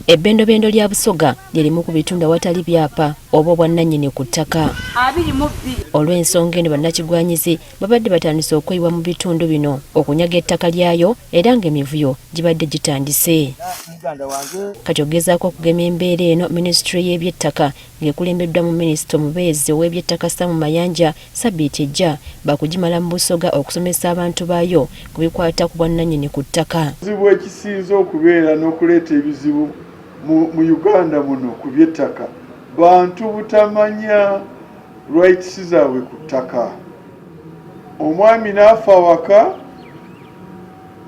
Ebbendobendo lya Busoga lirimu ku bitundu awatali byapa oba obwannannyini ku ttaka. Olw'ensonga eno bannakigwanyizi babadde batandise okweyiwa mu bitundu bino okunyaga ettaka lyayo era ng'emivuyo gibadde gitandise. Kati ogezaako okugema embeera eno minisitule y'ebyettaka ng'ekulembeddwa mu minisita omubeezi ow'ebyettaka Sam Mayanja Sabbiiti ejja bakugimala mu Busoga okusomesa abantu baayo ku bikwata ku bwannannyini ku ttaka. Ekizibu ekisinze okubeera n'okuleeta ebizibu mu Uganda muno ku by'ettaka bantu butamanya rights zaabwe ku ttaka. Omwami n'afa awaka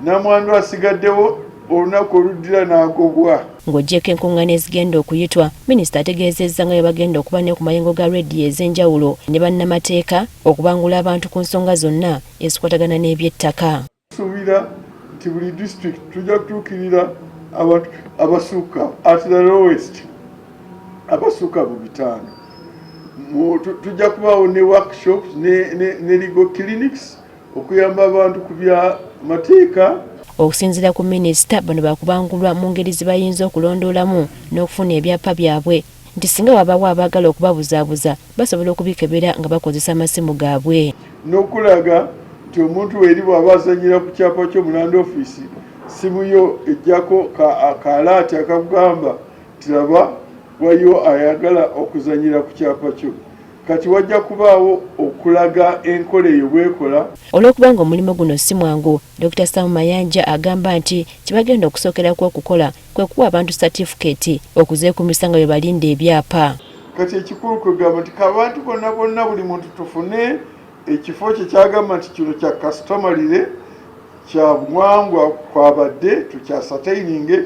namwandu asigaddewo olunaku oluddira n'agobwa. Ng'oggyeko enkuŋŋaana ezigenda okuyitwa, minisita ategeezezza nga bwe bagenda okuba ne ku mayengo ga rediyo ez'enjawulo ne bannamateeka okubangula abantu ku nsonga zonna ezikwatagana n'eby'ettaka. Suubira nti buli district tujja kutuukirira abantu abasukka at the lowest abasukka mu 5. Tujja kubaawo ne workshops ne legal clinics okuyamba abantu ku bya mateeka. Okusinziira ku minisita bano bakubangulwa mu ngeri zibayinza okulondoolamu n'okufuna ebyapa byabwe nti singa wabawo abaagala okubabuzaabuza basobola okubikebera nga bakozesa amasimu gaabwe. N'okulaga nti omuntu weeri bw'aba azanyira ku kyapa ky'omulanda ofiisi simu yo ejjako akaalaati akakugamba nti laba wayo ayagala okuzanyira ku kyapa kyo. Kati wajja kubaawo okulaga enkola eyo bwekola. Olw'okubanga omulimu guno si mwangu, Dr. Sam Mayanja agamba nti kibagenda okusookerako okukola kwe kuwa abantu satifikeeti okuzeekuumisa nga bwe balinda ebyapa. Kati ekikulu kwegamba nti abantu bonna buli muntu tufune ekifo kye kyagamba nti kino kya kasitomalire kya buwangwa kwabadde tukyasataininge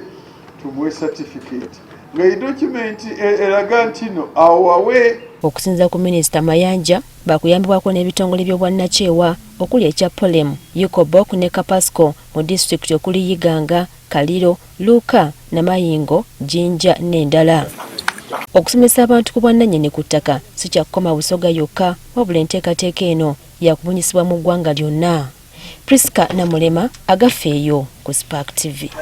tumuwe satifikeeti nga edokimenti eraga nti no awo wawe. Okusinza ku minisita Mayanja bakuyambibwako n'ebitongole by'obwannakyewa okuli ekya Polem, Yukobok ne Kapasco mu disitulikiti okuli Iganga, Kaliro, Luuka, Namayingo, Jinja n'endala. Okusomesa abantu ku bwannannyini ku ttaka si kyakukoma Busoga yokka wabula enteekateeka eno yakubunyisibwa mu ggwanga lyonna. Priska Namulema agafeeyo ku Spark TV.